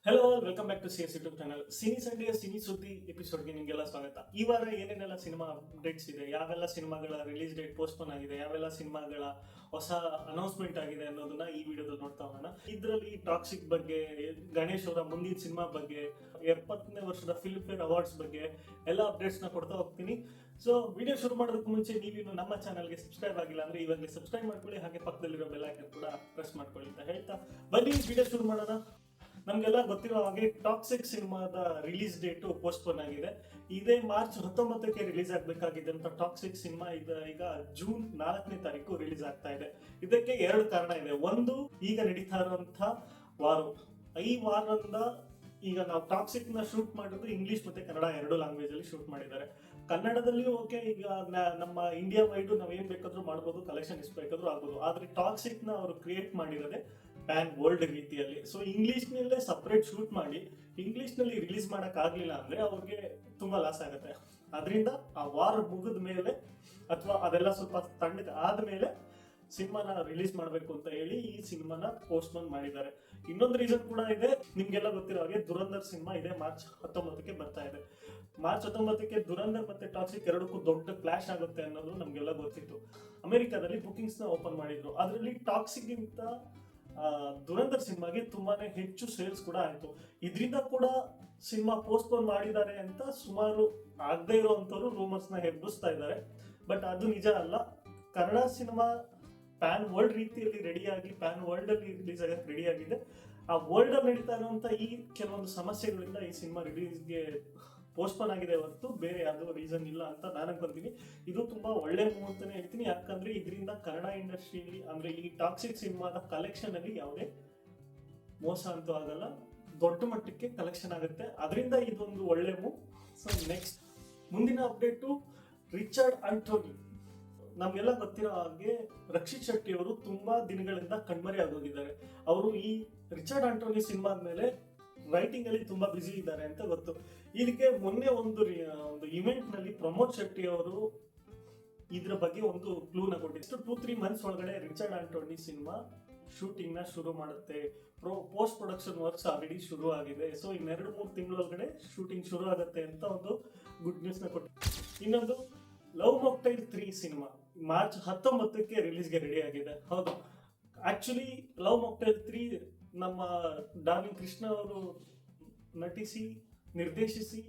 Hello welcome back to C S YouTube channel. Cine ಸಂಡೆಯ cine ಸುದ್ದಿ ಎಪಿಸೋಡ್ಗೆ ನಿಮಗೆಲ್ಲ ಸ್ವಾಗತ. ಈ ವಾರ ಏನೇನೆಲ್ಲ ಸಿನಿಮಾ ಅಪ್ಡೇಟ್ಸ್ ಇದೆ, ಯಾವೆಲ್ಲ ಸಿನಿಮಾಗಳ ರಿಲೀಸ್ ಡೇಟ್ ಪೋಸ್ಟ್ಪೋನ್ ಆಗಿದೆ, ಯಾವೆಲ್ಲ ಸಿನಿಮಾಗಳ ಹೊಸ ಅನೌನ್ಸ್ಮೆಂಟ್ ಆಗಿದೆ ಅನ್ನೋದನ್ನ ಈ ವಿಡಿಯೋದಲ್ಲಿ ನೋಡ್ತಾ ಹೋಗೋಣ. ಇದರಲ್ಲಿ ಟಾಕ್ಸಿಕ್ ಬಗ್ಗೆ, ಗಣೇಶ್ ಅವರ ಮುಂದಿನ ಸಿನಿಮಾ ಬಗ್ಗೆ, 70ನೇ ವರ್ಷದ ಫಿಲ್ಮ್ ಫೇರ್ ಅವಾರ್ಡ್ಸ್ ಬಗ್ಗೆ ಎಲ್ಲ ಅಪ್ಡೇಟ್ಸ್ ನ ಕೊಡ್ತಾ ಹೋಗ್ತೀನಿ. ಸೊ ವಿಡಿಯೋ ಶುರು ಮಾಡೋದಕ್ಕೂ ಮುಂಚೆ ನೀವಿನ್ನು ನಮ್ಮ ಚಾನಲ್ಗೆ ಸಬ್ಸ್ಕ್ರೈಬ್ ಆಗಿಲ್ಲ ಅಂದ್ರೆ ಇವಾಗಲೇ ಸಬ್ಸ್ಕ್ರೈಬ್ ಮಾಡ್ಕೊಳ್ಳಿ, ಹಾಗೆ ಪಕ್ಕದಲ್ಲಿರೋ ಬೆಲ್ ಐಕಾನ್ ಕೂಡ ಪ್ರೆಸ್ ಮಾಡ್ಕೊಳ್ಳಿ ಅಂತ ಹೇಳ್ತಾ ಬನ್ನಿ ವಿಡಿಯೋ ಶುರು ಮಾಡೋಣ. ನಮ್ಗೆಲ್ಲ ಗೊತ್ತಿರೋ ಹಾಗೆ ಟಾಕ್ಸಿಕ್ ಸಿನಿಮಾದ ರಿಲೀಸ್ ಡೇಟ್ ಪೋಸ್ಟ್ಪೋನ್ ಆಗಿದೆ. ಇದೇ ಮಾರ್ಚ್ 19ಕ್ಕೆ ರಿಲೀಸ್ ಆಗ್ಬೇಕಾಗಿದ್ದಂತ ಟಾಕ್ಸಿಕ್ ಸಿನಿಮಾ ಈಗ ಜೂನ್ 4ನೇ ತಾರೀಕು ರಿಲೀಸ್ ಆಗ್ತಾ ಇದೆ. ಇದಕ್ಕೆ ಎರಡು ಕಾರಣ ಇದೆ. ಒಂದು, ಈಗ ನಡೀತಾ ಇರುವಂತ ವಾರ, ಈ ವಾರದಿಂದ ಈಗ ನಾವು ಟಾಕ್ಸಿಕ್ ನ ಶೂಟ್ ಮಾಡಿದ್ದು ಇಂಗ್ಲಿಷ್ ಮತ್ತೆ ಕನ್ನಡ ಎರಡು ಲ್ಯಾಂಗ್ವೇಜ್ ಅಲ್ಲಿ ಶೂಟ್ ಮಾಡಿದ್ದಾರೆ. ಕನ್ನಡದಲ್ಲಿ ಓಕೆ, ಈಗ ನಮ್ಮ ಇಂಡಿಯಾ ವೈಡ್ ನಾವ್ ಏನ್ ಬೇಕಾದ್ರೂ ಮಾಡ್ಬೋದು, ಕಲೆಕ್ಷನ್ ಎಷ್ಟು ಬೇಕಾದ್ರೂ ಆಗ್ಬೋದು. ಆದ್ರೆ ಟಾಕ್ಸಿಕ್ ನ ಅವರು ಕ್ರಿಯೇಟ್ ಮಾಡಿರೋದೇ ಪ್ಯಾನ್ ವರ್ಲ್ಡ್ ರೀತಿಯಲ್ಲಿ. ಸೊ ಇಂಗ್ಲಿಷ್ ನಲ್ಲೇ ಸಪರೇಟ್ ಶೂಟ್ ಮಾಡಿ ಇಂಗ್ಲಿಷ್ ನಲ್ಲಿ ರಿಲೀಸ್ ಮಾಡಕ್ ಆಗ್ಲಿಲ್ಲ ಅಂದ್ರೆ ಅವ್ರಿಗೆ ತುಂಬಾ ಲಾಸ್ ಆಗುತ್ತೆ. ಅದರಿಂದ ಆ ವಾರ ಮುಗಿದ ಮೇಲೆ ಅಥವಾ ಅದೆಲ್ಲ ಸ್ವಲ್ಪ ತಣ್ಣಗೆ ಆದ್ಮೇಲೆ ಸಿನಿಮಾನ ರಿಲೀಸ್ ಮಾಡಬೇಕು ಅಂತ ಹೇಳಿ ಈ ಸಿನಿಮಾನ ಪೋಸ್ಟ್ಪೋನ್ ಮಾಡಿದ್ದಾರೆ. ಇನ್ನೊಂದು ರೀಸನ್ ಕೂಡ ಇದೆ. ನಿಮ್ಗೆಲ್ಲ ಗೊತ್ತಿರೋ ಹಾಗೆ ದುರಂಧರ್ ಸಿನಿಮಾ ಇದೆ ಮಾರ್ಚ್ 19ಕ್ಕೆ ಬರ್ತಾ ಇದೆ. ಮಾರ್ಚ್ 19ಕ್ಕೆ ದುರಂಧರ್ ಮತ್ತೆ ಟಾಕ್ಸಿಕ್ ಎರಡಕ್ಕೂ ದೊಡ್ಡ ಕ್ಲಾಶ್ ಆಗುತ್ತೆ ಅನ್ನೋದು ನಮ್ಗೆಲ್ಲ ಗೊತ್ತಿತ್ತು. ಅಮೆರಿಕಾದಲ್ಲಿ ಬುಕಿಂಗ್ಸ್ ನ ಓಪನ್ ಮಾಡಿದ್ರು. ಅದರಲ್ಲಿ ಟಾಕ್ಸಿಕ್ ಗಿಂತ ದುರಂಧರ್ ಸಿನಿಮಾಗೆ ತುಂಬಾನೇ ಹೆಚ್ಚು ಸೇಲ್ಸ್ ಕೂಡ ಆಯ್ತು. ಇದರಿಂದ ಕೂಡ ಸಿನಿಮಾ ಪೋಸ್ಟ್ಪೋನ್ ಮಾಡಿದ್ದಾರೆ ಅಂತ ಸುಮಾರು ಆಗದೆ ಇರುವಂತವ್ರು ರೂಮರ್ಸ್ ನ ಹೆಬ್ಬಿಸ್ತಾ ಇದ್ದಾರೆ. ಬಟ್ ಅದು ನಿಜ ಅಲ್ಲ. ಕನ್ನಡ ಸಿನಿಮಾ ಪ್ಯಾನ್ ವರ್ಲ್ಡ್ ರೀತಿಯಲ್ಲಿ ರೆಡಿಯಾಗಿ ಪ್ಯಾನ್ ವರ್ಲ್ಡ್ ಅಲ್ಲಿ ರಿಲೀಸ್ ಆಗಕ್ಕೆ ರೆಡಿ ಆಗಿದೆ. ಆ ವರ್ಲ್ಡ್ ಅಲ್ಲಿ ನಡೀತಾ ಇರುವಂತ ಈ ಕೆಲವೊಂದು ಸಮಸ್ಯೆಗಳಿಂದ ಈ ಸಿನಿಮಾ ರಿಲೀಸ್ಗೆ ಪೋಸ್ಟ್ಪೋನ್ ಆಗಿದೆ ಹೊರತು ಬೇರೆ ಯಾವುದೋ ರೀಸನ್ ಇಲ್ಲ ಅಂತ ನಾನು ಅನ್ಕೊಂತೀನಿ. ಇದು ತುಂಬಾ ಒಳ್ಳೆ ಮೂವ್ ಅಂತಾನೆ ಹೇಳ್ತೀನಿ. ಯಾಕಂದ್ರೆ ಇದರಿಂದ ಕನ್ನಡ ಇಂಡಸ್ಟ್ರಿಯಲ್ಲಿ ಅಂದ್ರೆ ಈ ಟಾಕ್ಸಿಕ್ ಸಿನಿಮಾದ ಕಲೆಕ್ಷನ್ ಅಲ್ಲಿ ಯಾವುದೇ ಮೋಸ ಅಂತೂ ಆಗಲ್ಲ, ದೊಡ್ಡ ಮಟ್ಟಕ್ಕೆ ಕಲೆಕ್ಷನ್ ಆಗುತ್ತೆ. ಅದರಿಂದ ಇದೊಂದು ಒಳ್ಳೆ ಮೂವ್. ಸೊ ನೆಕ್ಸ್ಟ್ ಮುಂದಿನ ಅಪ್ಡೇಟು, ರಿಚರ್ಡ್ ಆಂಟೋನಿ. ನಮ್ಗೆಲ್ಲ ಗೊತ್ತಿರೋ ಹಾಗೆ ರಕ್ಷಿತ್ ಶೆಟ್ಟಿ ಅವರು ತುಂಬಾ ದಿನಗಳಿಂದ ಕಣ್ಮರೆ ಆಗೋಗಿದ್ದಾರೆ. ಅವರು ಈ ರಿಚರ್ಡ್ ಆಂಟೋನಿ ಸಿನಿಮಾ ಮೇಲೆ ರೈಟಿಂಗ್ ಅಲ್ಲಿ ತುಂಬಾ ಬಿಸಿ ಇದ್ದಾರೆ ಅಂತ ಗೊತ್ತು. ಇದಕ್ಕೆ ಮೊನ್ನೆ ಒಂದು ಇವೆಂಟ್ ನಲ್ಲಿ ಪ್ರಮೋದ್ ಶೆಟ್ಟಿ ಅವರು ಇದ್ರ ಬಗ್ಗೆ ಒಂದು ಕ್ಲೂ ನ ಕೊಟ್ಟಿದ್ರು. 2-3 ಮಂತ್ಸ್ ಒಳಗಡೆ ರಿಚರ್ಡ್ ಆಂಟೋನಿ ಸಿನಿಮಾ ಶೂಟಿಂಗ್ ನ ಶುರು ಮಾಡುತ್ತೆ. ಪೋಸ್ಟ್ ಪ್ರೊಡಕ್ಷನ್ ವರ್ಕ್ಸ್ ಆಲ್ರೆಡಿ ಶುರು ಆಗಿದೆ. ಸೊ ಇನ್ 2-3 ತಿಂಗಳೊಳಗಡೆ ಶೂಟಿಂಗ್ ಶುರು ಆಗುತ್ತೆ ಅಂತ ಒಂದು ಗುಡ್ ನ್ಯೂಸ್ ನ ಕೊಟ್ಟಿದ್ರು. ಇನ್ನೊಂದು, ಲವ್ ಮಾಕ್ಟೈಲ್ 3 ಸಿನಿಮಾ ಮಾರ್ಚ್ 19ಕ್ಕೆ ರಿಲೀಸ್ಗೆ ರೆಡಿ ಆಗಿದೆ. ಹೌದು, ಆಕ್ಚುಲಿ ಲವ್ ಮಾಕ್ಟೈಲ್ 3 ನಮ್ಮ ಡಾರ್ಲಿಂಗ್ ಕೃಷ್ಣ ಅವರು ನಟಿಸಿ ನಿರ್ದೇಶಿಸಿ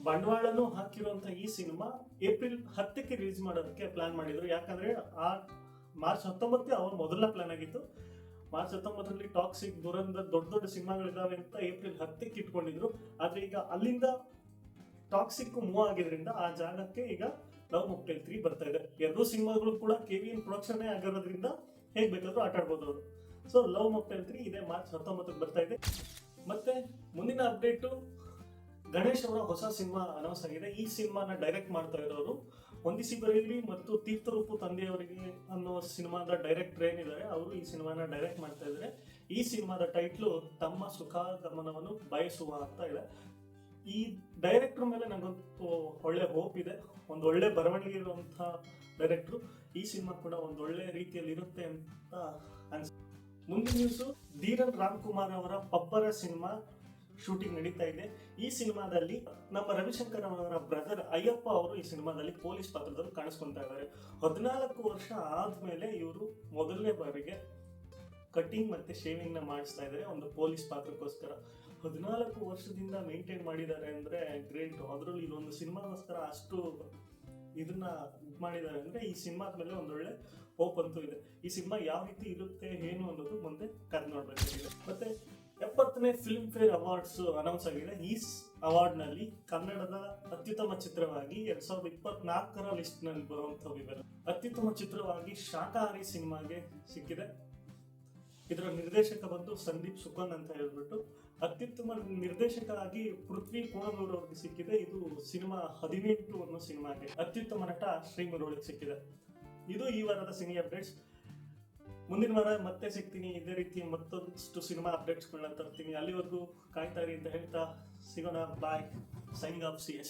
ಬಂಡವಾಳನೂ ಹಾಕಿರುವಂತ ಈ ಸಿನಿಮಾ ಏಪ್ರಿಲ್ 10ಕ್ಕೆ ರಿಲೀಸ್ ಮಾಡೋದಕ್ಕೆ ಪ್ಲಾನ್ ಮಾಡಿದ್ರು. ಯಾಕಂದ್ರೆ ಆ ಮಾರ್ಚ್ 19 ಅವ್ರ ಮೊದಲ ಪ್ಲಾನ್ ಆಗಿತ್ತು. ಮಾರ್ಚ್ 19ರಲ್ಲಿ ಟಾಕ್ಸಿಕ್, ದುರಂಧರ್ ದೊಡ್ಡ ದೊಡ್ಡ ಸಿನಿಮಾಗಳಿದಾವೆ ಅಂತ ಏಪ್ರಿಲ್ 10ಕ್ಕೆ ಇಟ್ಕೊಂಡಿದ್ರು. ಆದ್ರೆ ಈಗ ಅಲ್ಲಿಂದ ಟಾಕ್ಸಿಕ್ ಮೂವ್ ಆಗಿದ್ರಿಂದ ಆ ಜಾಗಕ್ಕೆ ಈಗ ಲವ್ ಮಾಕ್ಟೈಲ್ 3 ಬರ್ತಾ ಇದೆ. ಎರಡೂ ಸಿನಿಮಾಗಳು ಕೂಡ KVN ಪ್ರೊಡಕ್ಷನ್ ಆಗಿರೋದ್ರಿಂದ ಹೇಗ್ ಬೇಕಾದ್ರೂ ಆಟ ಆಡ್ಬೋದು ಅವರು. ಸೊ ಲವ್ ಮಾಕ್ಟೈಲ್ 3 ಇದೇ ಮಾರ್ಚ್ 19ಕ್ಕೆ ಬರ್ತಾ ಇದೆ. ಮತ್ತೆ ಮುಂದಿನ ಅಪ್ಡೇಟು, ಗಣೇಶ್ ಅವರ ಹೊಸ ಸಿನಿಮಾ ಅನೌನ್ಸ್ ಆಗಿದೆ. ಈ ಸಿನಿಮಾನ ಡೈರೆಕ್ಟ್ ಮಾಡ್ತಾ ಇರೋರು ಹೊಂದಿಸಿ ಬರೆಯಲಿ ಮತ್ತು ತೀರ್ಥರೂಪು ತಂದೆಯವರಿಗೆ ಅನ್ನೋ ಸಿನಿಮಾದ ಡೈರೆಕ್ಟರ್ ಏನಿದ್ದಾರೆ ಅವರು ಈ ಸಿನಿಮಾನ ಡೈರೆಕ್ಟ್ ಮಾಡ್ತಾ ಇದ್ದಾರೆ. ಈ ಸಿನಿಮಾದ ಟೈಟ್ಲು ತಮ್ಮ ಸುಖ ಗಮನವನ್ನು ಬಯಸುವ ಅಂತ ಇದೆ. ಈ ಡೈರೆಕ್ಟರ್ ಮೇಲೆ ನಂಗೊಂದು ಒಳ್ಳೆ ಹೋಪ್ ಇದೆ. ಒಂದು ಒಳ್ಳೆ ಬರವಣಿಗೆ ಇರುವಂತಹ ಡೈರೆಕ್ಟ್ರು. ಈ ಸಿನಿಮಾ ಕೂಡ ಒಂದು ಒಳ್ಳೆ ರೀತಿಯಲ್ಲಿ ಇರುತ್ತೆ ಅಂತ ಅನ್ಸುತ್ತೆ. ಮುಂದಿನ ನ್ಯೂಸು, ಧೀರನ್ ರಾಮ್ಕುಮಾರ್ ಅವರ ಪಬ್ಬರ ಸಿನಿಮಾ ಶೂಟಿಂಗ್ ನಡೀತಾ ಇದೆ. ಈ ಸಿನಿಮಾದಲ್ಲಿ ನಮ್ಮ ರವಿಶಂಕರ್ ಅವರ ಬ್ರದರ್ ಅಯ್ಯಪ್ಪ ಅವರು ಈ ಸಿನಿಮಾದಲ್ಲಿ ಪೊಲೀಸ್ ಪಾತ್ರದಲ್ಲಿ ಕಾಣಿಸ್ಕೊಂತಾ ಇದ್ದಾರೆ. 14 ವರ್ಷ ಆದ್ಮೇಲೆ ಇವರು ಮೊದಲನೇ ಬಾರಿಗೆ ಕಟಿಂಗ್ ಮತ್ತೆ ಶೇವಿಂಗ್ ನ ಮಾಡಿಸ್ತಾ ಇದ್ದಾರೆ ಒಂದು ಪೊಲೀಸ್ ಪಾತ್ರಕ್ಕೋಸ್ಕರ. 14 ವರ್ಷದಿಂದ ಮೇಂಟೈನ್ ಮಾಡಿದ್ದಾರೆ ಅಂದ್ರೆ ಗ್ರೇಟ್. ಅದರಲ್ಲಿ ಇದೊಂದು ಸಿನಿಮಾಗೋಸ್ಕರ ಅಷ್ಟು ಇದನ್ನ ಮಾಡಿದ್ದಾರೆ ಅಂದ್ರೆ ಈ ಸಿನಿಮಾದ ಮೇಲೆ ಒಂದೊಳ್ಳೆ ಹೋಪ್ ಅಂತೂ ಇದೆ. ಈ ಸಿನಿಮಾ ಯಾವ ರೀತಿ ಇರುತ್ತೆ ಏನು ಅನ್ನೋದು ಮುಂದೆ ಕದ್ ನೋಡ್ಬೇಕಾಗಿದೆ. ಮತ್ತೆ 70ನೇ ಫಿಲ್ಮ್ ಫೇರ್ ಅವಾರ್ಡ್ಸ್ ಅನೌನ್ಸ್ ಆಗಿದೆ. ಈ ಅವಾರ್ಡ್ ನಲ್ಲಿ ಕನ್ನಡದ ಅತ್ಯುತ್ತಮ ಚಿತ್ರವಾಗಿ 2024ರ ಲಿಸ್ಟ್ ನಲ್ಲಿ ಬರುವಂತಹ ವಿವರ. ಅತ್ಯುತ್ತಮ ಚಿತ್ರವಾಗಿ ಶಾಕಾಹಾರಿ ಸಿನಿಮಾಗೆ ಸಿಕ್ಕಿದೆ. ಇದರ ನಿರ್ದೇಶಕ ಬಂದು ಸಂದೀಪ್ ಸುಕನ್ ಅಂತ ಹೇಳ್ಬಿಟ್ಟು. ಅತ್ಯುತ್ತಮ ನಿರ್ದೇಶಕ ಆಗಿ ಪೃಥ್ವಿ ಕೋಣನೂರ್ ಅವ್ರಿಗೆ ಸಿಕ್ಕಿದೆ. ಇದು ಸಿನಿಮಾ 18 ಅನ್ನೋ ಸಿನಿಮಾಗೆ. ಅತ್ಯುತ್ತಮ ನಟ ಶ್ರೀಮುರಳಿಗೆ ಸಿಕ್ಕಿದೆ. ಇದು ಈ ವಾರದ ಸಿನಿ ಅಪ್ಡೇಟ್ಸ್. ಮುಂದಿನ ವಾರ ಮತ್ತೆ ಸಿಗ್ತೀನಿ. ಇದೇ ರೀತಿ ಮತ್ತೊಂದಷ್ಟು ಸಿನಿಮಾ ಅಪ್ಡೇಟ್ಸ್ಗಳನ್ನ ತರ್ತೀನಿ. ಅಲ್ಲಿವರೆಗೂ ಕಾಯ್ತಾ ಇರಿ ಅಂತ ಹೇಳ್ತಾ ಸಿಗೋಣ. ಬಾಯ್. Signing off CS.